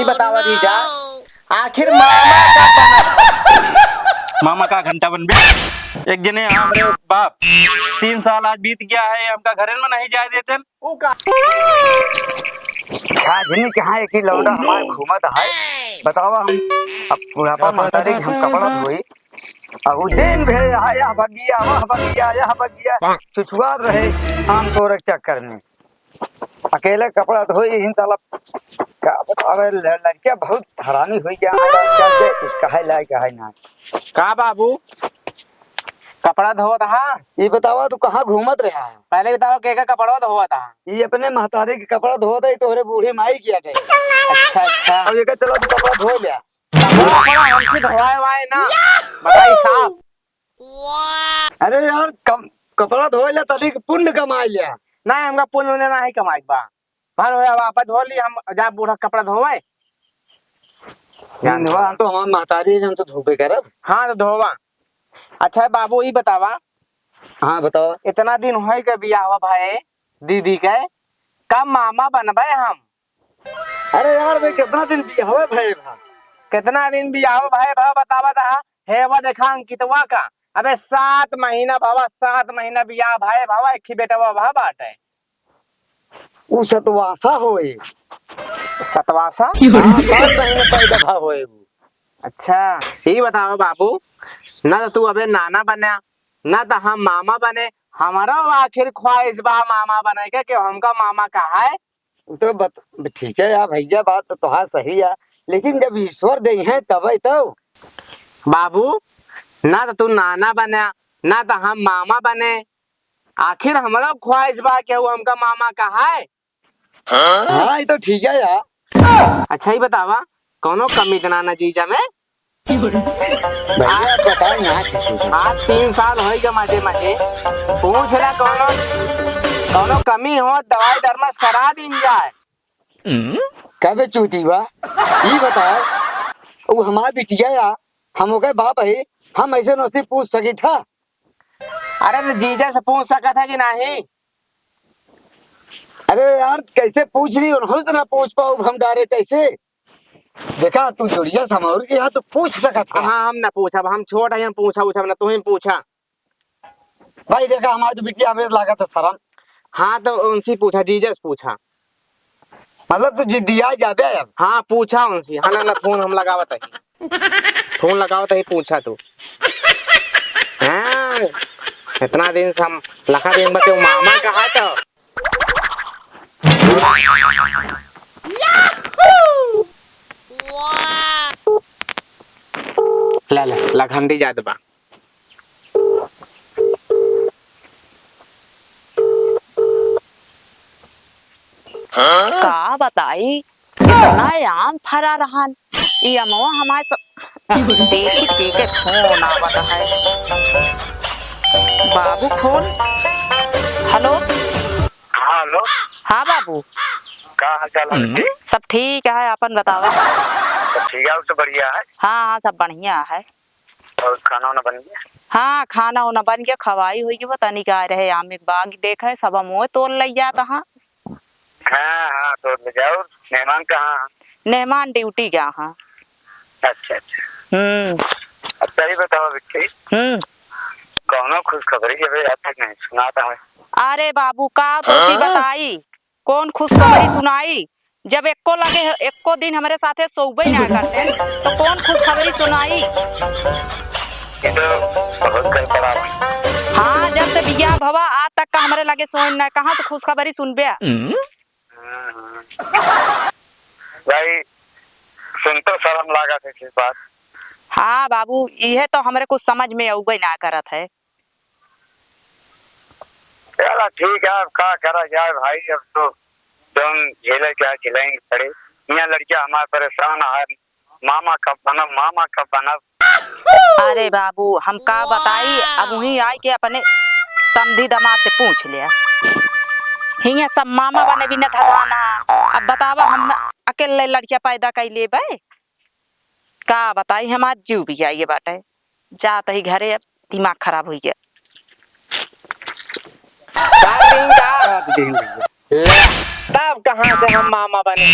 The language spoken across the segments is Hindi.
बतावा जीजा, आखिर मामा का घंटा बन गया एक जने हमरे बाप 3 साल आज बीत गया है, हमका घरे में नहीं जाए देते। वो का जनी कहाँ एक ही लौंडा हमारे घूमत है। बतावा हम अब बुढ़ापा महतारी के हम कपड़ा धोई अब दिन भे आया भगिया वह भगिया यह भगिया चुचुआत रहे आम तोरक चक्कर में अकेले कपड़ा धोई इन साला का बतावे लड़किया बहुत हरामी हुई क्या चल के कुछ कहे लाए कहे ना का बाबू कपड़ा धोत हा? ये बतावा तू कहाँ घूमत रहा है? पहले बताओ के का कपड़ा धोत हा? ये अपने महतारी के कपड़ा धो दे तोहरे बूढ़ी माई किया थे। अच्छा अच्छा, अब ये कह चलो तू कपड़ा धो लिया कपड़ा हमसे धोवाए वाए ना बताई साहब। अरे यार कपड़ा धो लिया तभी पुण्य कमाई लिया नहीं हमका पुण्य उन्हें नहीं कमाई बा भर होया वापस धो ली हम जा बूढ़ा कपड़ा धोवाए धोवा तो हमारे महतारी हम तो धोबे करब। हाँ तो धोवा। अच्छा बाबू ये बतावा, हाँ बताओ इतना दिन हो के बियाह हुआ भाई दीदी के कब मामा बनबे हम? अरे यार भाई कितना दिन बियाह हुआ भाई कितना दिन बियाह हुआ भाई भा बतावा था है वो देखा अंकितवा का अबे 7 महीना भावा 7 महीना बियाह भाई भावा एक ही बेटा भा बाटे वो सतवासा होए सतवासा 7 महीने पैदा भा होए वो। अच्छा ये बताओ बाबू, ना तो तू अबे नाना बने ना तो हम मामा बने, हमारा आखिर ख्वाहिश बा मामा बने के हमका मामा कहा है तो ठीक है यार भैया बात तो तुहार सही है लेकिन जब ईश्वर दे हैं तब तो बाबू ना तो तू नाना बने ना तो हम मामा बने, आखिर हमारा ख्वाहिश बा के हमका मामा कहा है। हाँ ये तो ठीक है यार। अच्छा ही बतावा कौनो कमी तना ना जीजा में भैया बताए ना आज 3 साल हो गए मजे मजे पूछ रहा कौनो कौनो कमी हो दवाई दरमस करा दिन जाए कब चूती हुआ ये बताओ वो हमारा बिटिया या हम हो गए बाप है हम ऐसे नौसी पूछ सकी था। अरे तो जीजा से पूछ सका था कि नहीं? अरे यार कैसे पूछ रही उन्होंने तो ना पूछ पाओ हम डायरेक्ट ऐसे देखा तू जोड़िया समौर के यहाँ तो पूछ सका था। हाँ हम ना पूछा हम छोटा हम पूछा पूछा ना तू ही पूछा भाई देखा हमारी तो बिटिया हमें लगा था शर्म। हाँ तो उनसे पूछा जीजा से पूछा मतलब तू जिद्दिया जाबे अब। हाँ पूछा उनसे हाँ ना फोन हम लगावत है फोन लगावत है पूछा तू हाँ इतना दिन से हम लखा दिन बचे मामा कहा तो ले ले लखंडी जात बा का बताई इतना आम फरा रहन ये अमवा हमारे सब देखी के फोन आवत है। बाबू फोन हेलो हेलो हाँ बाबू का हाल चाल है? सब ठीक है अपन बतावा। ठीक है तो बढ़िया है। हाँ हाँ सब बढ़िया है। और खाना वाना बन गया? हाँ खाना वाना बन गया खवाई हुई की पता नहीं क्या रहे आम एक बाग देखे सब मोह तोड़ लिया जाता। हाँ हाँ तो ले जाओ। मेहमान कहाँ? मेहमान ड्यूटी गया। हाँ अच्छा अच्छा ये बताओ विक्की कौनो खुशखबरी के भाई अब तक नहीं सुना था मैं। अरे बाबू का तो बताई कौन खुशखबरी सुनाई जब एको दिन हमारे साथे सोबे ना करते तो कौन खुशखबरी सुनाई। ये तो बहुत कल पड़ा। हाँ जब से बियाह भवा आज तक का हमारे लगे सोन ना कहाँ से खुशखबरी सुनबे। भाई सुन तो शर्म लगा थे इस बात। हाँ बाबू यह तो हमारे कुछ समझ में उबे ना करत है। चलो ठीक है अब क्या करा जाए भाई अब तो तुम झेले क्या झेलेंगे पड़े। यहाँ लड़कियां हमारे परेशान है मामा कब बनब। अरे बाबू हम का बताई अब वही आई के अपने समधी दमाद से पूछ लिया हिंगे सब मामा बने भी न धधाना। अब बतावा हम अकेले लड़कियां पैदा कर ले का बताई हमार जीव भी आई बाटे जात ही घरे अब दिमाग खराब हुई गया। ले, तब कहाँ से हम मामा बने।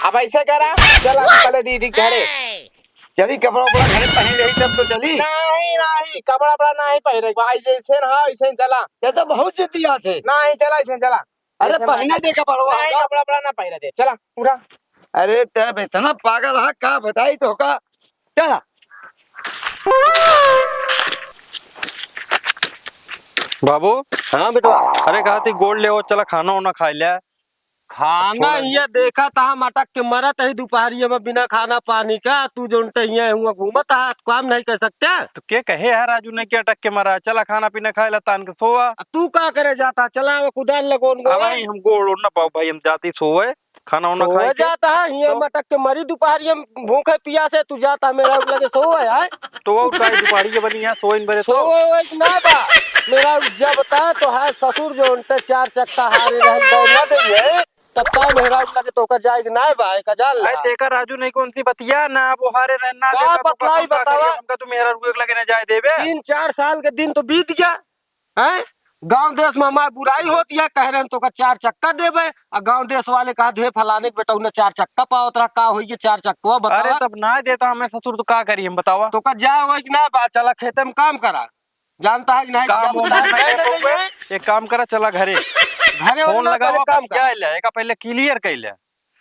अब ऐसे करा, चला पहले दीदी के घरे। चली कपड़ा उपड़ा घर पहन रही तब तो चली। नहीं नहीं, कपड़ा वपड़ा नहीं पहने भाई, जैसे ना ऐसे ही चला। ये तो बहुत जिद्दी थे। नहीं चला, ऐसे चला। अरे जैसे पहने दे कपड़ा नहीं, कपड़ा वपड़ा ना पहने दे, चला पूरा। अरे तब इतना पागल है का बताई तो का। चला बाबू। हाँ बेटा। अरे कहा थी गोल्ड ले चला खाना वाना खा लिया। खाना ये देखा था मटक के मरत है दोपहरिया में बिना खाना पानी का। तू जो हुआ घूमत है, काम नहीं कर सकते। तो क्या कहे यार राजू ने क्या अटक के मारा, चला खाना पीना खाए ला तान के सोआ। तू का करे जाता, चला वो कुदाल लगोन गो भाई हम गोल्ड उड़ ना पाओ भाई, हम जाती सोए खाना वाना हो खाए के। जाता है ये तो- मटक के मरी दोपहरिया में भूखे पिया से तू जाता मेरा लगे सो है तो वो काय दुपारी के बनी है सोइन बरे सो तो। ना बा मेरा जब ता तो है ससुर जो उनते चार चक्का हारे रह दौड़ना देंगे तब ता मेरा लगे तो का जाएगा ना बा का जान अरे देखा राजू नहीं कौन सी बतिया ना वो हारे रहना का देखा तो बतलाई का बतावा। हमका तो मेरा रुपये लगे ना जाए देवे। 3-4 साल के दिन तो बीत गया है। गांव देश में हमारी बुराई होती है, कह रहे हैं तो का 4 चक्का देवे और गांव देश वाले कहा ढे फलाने के बेटा उन्हें 4 चक्का पावत रहा का हुई 4 चक्का अरे बतावा। तब ना देता हमें ससुर तो का करी हम बतावा। तो का जा हुआ कि ना बा चला खेते में काम करा, जानता है कि नहीं काम जब होता तक है नहीं ना, देंगे, एक काम करा चला घरे घरे फोन उन्हें लगा पहले काम कर। क्या ले का पहले क्लियर कर ले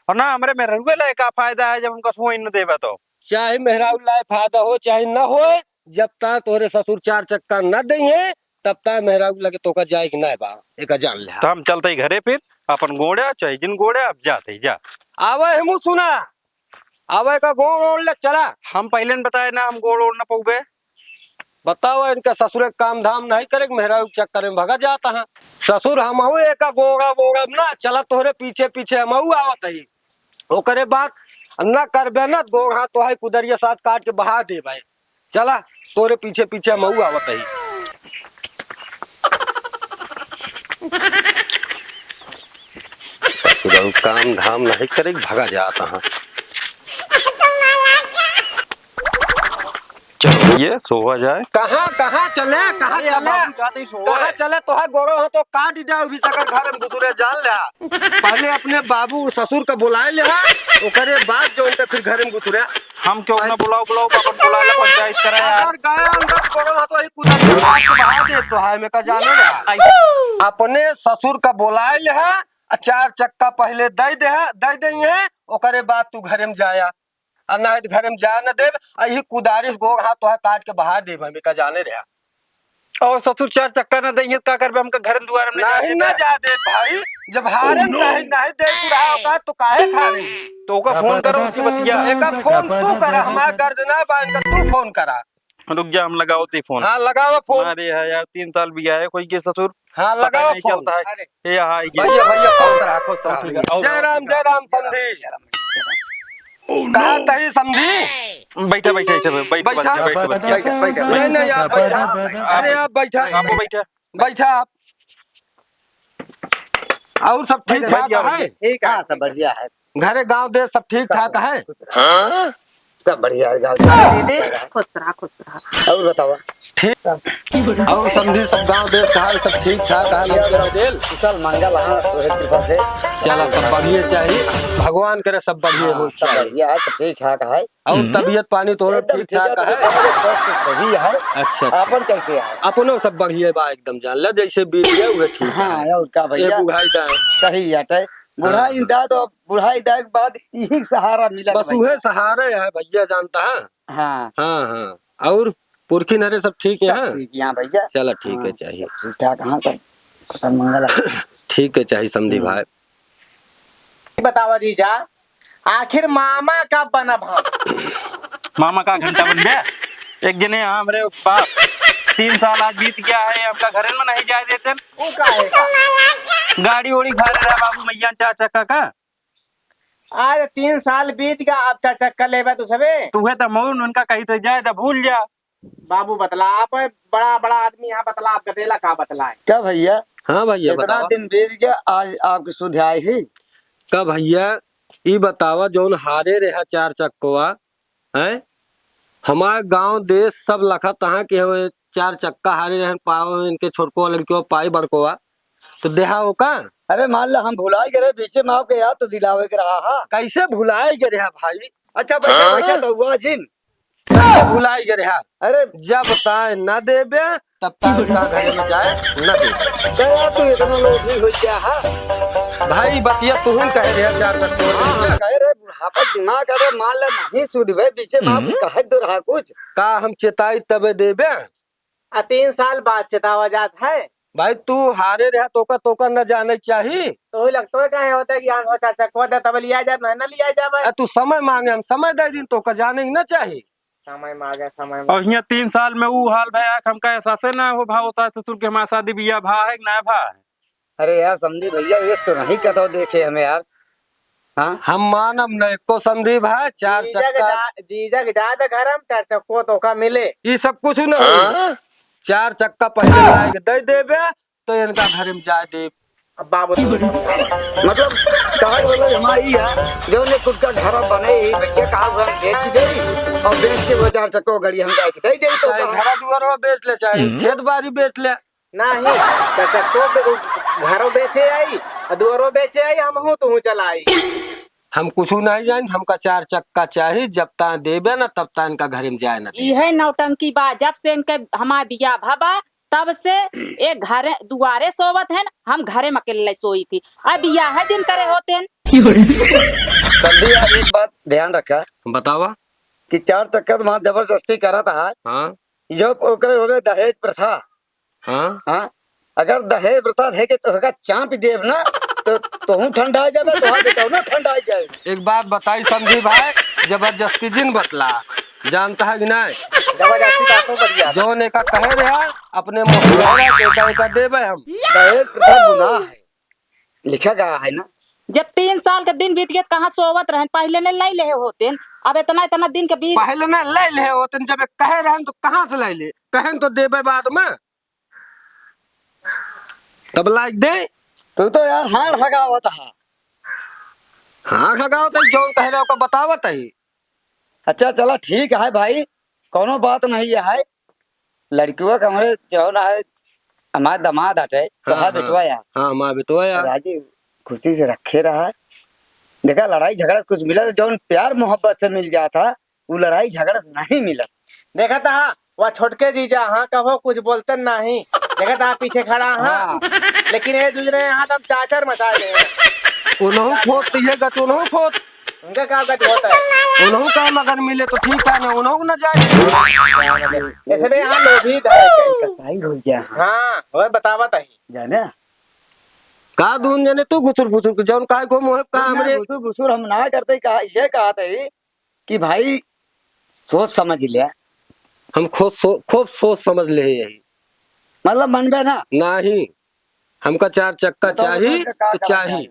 और ना हमरे में रुपये ले का फायदा है जब हमका सोई न देवे तो। चाहे मेहरा फायदा हो चाहे न हो, जब तक तोरे ससुर 4 चक्का न देंगे तब तक मेहरा लगे तो का जाए कि ना बा एक जान ले। तो हम चलते ही घरे फिर अपन गोड़े चाहे जिन गोड़े अब जाते ही जा। आवे हमू सुना आवे का गोड़ ओढ़ ले चला। हम पहले न बताए ना हम गोड़ ओढ़ न पौबे। बताओ इनका ससुर काम धाम नहीं करे मेहरा चक्कर में भगा जाता है। ससुर हम एक गोड़ा बोड़ा ना चला तोहरे पीछे पीछे हम आवत है ओकरे बाद न करबे न गोड़ा तो है कुदरिया साथ काट के बहा दे भाई, चला तोरे पीछे पीछे हम आवत है। ससुर काम धाम नहीं करे भगा जाता है। चलो ये सोवा जाए। कहाँ कहाँ चले कहाँ चले तो है गोड़ो हो तो काट जाओ भी सकर घर में गुजरे जान ले। पहले अपने बाबू ससुर का बुलाए ले ओकरे बाद जो उनके फिर घर में गुजरे। हम क्यों ना बुलाओ बुलाओ अपन बुला ले पंचायत करा यार। अगर गया अंदर गोड़ो हो तो ही कुदर बहा दे तो है मैं का जाने ना। अपने ससुर का बुलाए ले 4 चक्का पहले दे देंगे ओकरे बाद तू घर में जाया और ना घर में जा न दे यही कुदारिश गो हाथ तो काट के बहा दे मैं का जाने रहा। और ससुर 4 चक्कर न देंगे का करबे हमका घर द्वार में नहीं न जा दे भाई, जब हारे नहीं दे पूरा होगा तो काहे खा रही। तो का फोन करो उसी बतिया। एक फोन तू करा हमारा गर्ज ना बन कर तू फोन करा। रुक जा हम लगाओ ती फोन। हाँ लगाओ फोन। अरे है यार 3 साल भी आए कोई के ससुर हाँ पता लगाओ नहीं फोन। चलता है ये हाय भैया भैया खुश रहा। जय राम समधी कहा तही समधी। बैठा बैठा ऐसे बैठ बैठा नहीं नहीं आप बैठा, अरे आप बैठा आप बैठा बैठा आप। और सब ठीक ठाक है? ठीक है सब बढ़िया है। घरे गांव देश सब ठीक ठाक है? सब बढ़िया है दीदी। खुश रहा। और बताओ ठीक और समझी सब गांव देश का हाल सब ठीक ठाक है? लंका दिल कुशल मंगल हाँ कृपा से चला सब बढ़िया चाहिए, भगवान करे सब बढ़िया हो सब बढ़िया है, सब ठीक ठाक है। और तबीयत पानी तो ठीक ठाक है? स्वस्थ सही है। अच्छा अपन कैसे है? अपनो सब बढ़िया बा एकदम जान ले जैसे बीत गया वह ठीक है। हाँ और का ये भैया बुढ़ाई दाए सही है। बुढ़ाई दा तो बुढ़ाई दा के बाद यही सहारा मिला बस उहे सहारे है भैया जानता है। हाँ हाँ हाँ और पुरखी नरे सब ठीक है? ठीक यहाँ भैया चला ठीक है चाहिए, ठीक ठाक हाँ सब कुशल मंगल है। ठीक है चाहिए समझी भाई। बतावा जीजा, आखिर मामा कब बना भाव? मामा का घंटा बन गया एक जने यहाँ हमारे बाप 3 साल आज बीत गया है हमका घर में नहीं जाए देते। वो काहे का? गाड़ी ओड़ी खा रहा बाबू मैया 4 चक्का का। आज 3 साल बीत गया, आपका चक्कर लेबा तो सबे तू है तो मौन उनका कहीं तो जाए तो भूल जा। बाबू बतला, आप बड़ा बड़ा आदमी यहाँ बतला, आप गदेला का बतला है? क्या भैया हाँ भैया इतना बतावा दिन बीत गया आज आपकी सुध आई ही। का भैया ई बतावा जौन हारे रहा 4 चक्कवा है हमारे गांव देश सब लखत है कि 4 चक्का हारे रहे पाओ इनके छोटको लड़कियों पाई बड़कोवा तो देहा हो का। अरे मान लो हम भुला गए पीछे माँ के याद तो दिलावे के रहा हा। कैसे भुलाए गए रहा भाई? अच्छा बैठा बैठा तो हुआ जिन। कैसे भुलाए गए रहा? अरे जब ताए न देबे तब ताए उनका घर में जाए न दे। क्या तू इतना लोभी हो गया हा? भाई बतिया तू ही कह रहे चार हाँ, कह रहे बुढ़ापा दिमाग अरे मान लो नहीं सुध भाई पीछे माँ कह दो रहा कुछ। का हम चेताई तबे देबे? 3 साल बाद चेतावा जात है भाई तू हारे रहा तोका न जाने चाहिए। तो लगता है क्या होता है कि यहाँ चाचा को दे तब लिया जाए न लिया जाए। तू समय मांगे हम समय दे दिन तोका जाने ही न चाहिए। समय मांगे समय और यहाँ 3 साल में वो हाल भैया हमका एहसास ना हो भाव होता है ससुर के हमारे शादी बिया भा है कि ना भा है। अरे यार समझी भैया ये तो नहीं कहता देखे हमें यार। हाँ हम मानव न को समझी भाई चार चक्का जीजक जाए घर हम 4 चक्को तो का मिले ये सब कुछ न हो। 4 चक्का पहले लाएगा दे देबे तो इनका घर में जाए दे। अब बाबू मतलब कहा बोलो हमारी है जो ने खुद का घर बने ही भैया कहा घर बेच दे और बेच के वो 4 चक्को गाड़ी हम जाए दे दे तो चाहे घर दुआर बेच ले चाहे खेत बाड़ी बेच ले। नहीं चक्को घरों बेचे आई दुआरों बेचे आई हम हूँ तू चलाई। हम कुछ नहीं जान हमका 4 चक्का चाहिए जब ता देबे ना तब ता इनका घर में जाए ना दे। यह नौटंकी बा जब से इनके हमारे बिया भबा तब से एक घरे दुआरे सोवत है हम घरे में अकेले सोई थी अब बिया है दिन करे होते हैं। संधि यार एक बात ध्यान रखा बतावा कि 4 चक्का तो वहाँ जबरदस्ती करा था। हाँ जो ओकरे होवे दहेज प्रथा। हाँ हाँ अगर दहेज प्रथा है कि तो चाँप देव ना तो ठंडा जाए तो बताओ ना ठंडा जाए। एक बात बताई समझी भाई जबरदस्ती जिन बतला जानता है कि नहीं? जबरदस्ती काटो बढ़िया जो ने का कहे रहा अपने मुँह का देवे हम। दहेज प्रथा गुनाह है लिखा गया है ना। जब 3 साल के दिन बीत गए कहाँ सोवत रहे पहले ने लाई ले होते अब इतना दिन के बीच पहले ना ले ले होते जब कहे रहे तो कहाँ से ले ले कहे तो देवे बाद में तब लाइक दे। तू तो यार हाँ हगावत है। हाँ खगावत है जो कह रहे हो बतावत है। अच्छा चला ठीक है भाई कोनो बात नहीं है लड़कियों का हमारे जो ना है हमारे दामाद हटे तो हाँ बेटवा यार। हाँ माँ बेटवा यार राजी खुशी से रखे रहा। देखा लड़ाई झगड़ा कुछ मिला जो प्यार मोहब्बत से मिल जाता वो लड़ाई झगड़ा से नहीं मिला। देखा था वह छोटके जीजा हाँ कहो कुछ बोलते नहीं देखा था पीछे खड़ा हाँ लेकिन ये दूसरे यहाँ तो चाचर मचा रहे उन्हों खोत ये गत उन्हों खोत उनका काम का होता है उन्हों काम अगर मिले तो ठीक है ना उन्हों न जाए ऐसे में यहाँ लोभी है कसाई हो गया हाँ वह बतावा था जाने का दून जाने तू घुसुर फुसुर जौन काय को मोह का हमरे बुसुर बुसुर हम ना करते कहा ये कहा था कि भाई सोच समझ लिया हम खूब सोच समझ ले यही मतलब मन में ना नहीं हमका 4 चक्का चाहिए तो चाहिए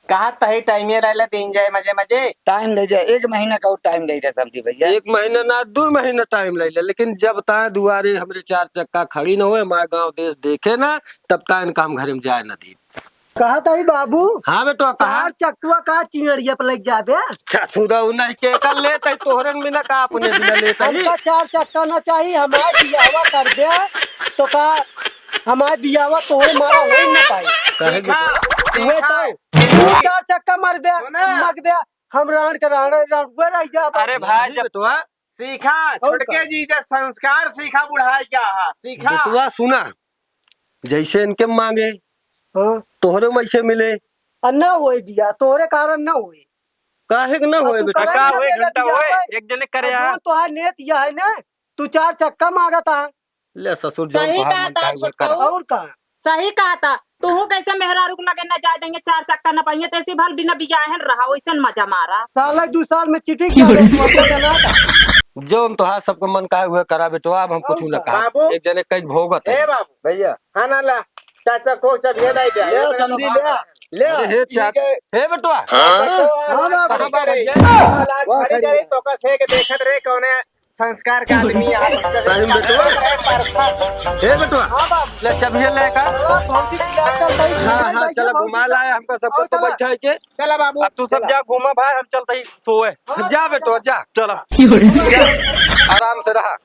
कहा तही टाइम ये रहला दिन जाए मजे मजे टाइम ले जाए 1 महीना का टाइम दे दे समझी भैया 1 महीना ना 2 महीना टाइम ले ले लेकिन जब ता दुआरे हमरे 4 चक्का खड़ी न होए हमारे गांव देश देखे ना तब ता इनका हम घर में जाए ना दी। कहा था बाबू हाँ बेटो कहा चक्कुआ का चिंगड़िया पर लग जाबे ससुरा नहीं के कर लेते तोहरन में ना का अपने बिना लेते ही 4 चक्का ना चाहिए हमारे बियावा कर दे तो का हमारे बियावा तोहरे मारा हो ना पाई कहे बेटो 4 चक्का मर बे मग बे हम राण के राण रह जा। अरे भाई जब बेटवा सीखा छोटके जीजा संस्कार सीखा बुढ़ाई क्या सीखा बेटवा सुना जैसे इनके मांगे तोहरे में से मिले ना होए बिया तोहरे कारण ना होए काहे के ना होए बेटा का होए घंटा होए एक जने करे यार तो है नेत यह है ना तू 4 चक्का मांगा था ले ससुर जो सही कहा था छोटका और का सही कहा था तू कैसे मेहरा रुक लगे न जा देंगे 4 चक्का न पाइए तैसे भल बिना बियाहन रहा वैसे मजा मारा साल 2 साल में चिट्ठी क्या जो तोहार सबको मन का हुए करा बेटवा अब हम कुछ न कहा बाबू। एक जने कई भोगत ए है बाबू भैया हाँ ना ला चाचा को सब ये नहीं दे ले समझी ले अरे हे चाचा हे बेटवा हां बाबू कहाँ पर है? खड़ी करे तो का से के देखत रहे कौने संस्कार का आदमी यहाँ सही में बेटवा हे बेटवा ले चबिए लेका हाँ हाँ चलो घुमा लाए हमका सबको तो बैठा के चला बाबू अब तू सब जा घूमा भाई हम चलते ही सोए जा बेटवा जा चलो आराम से रहा।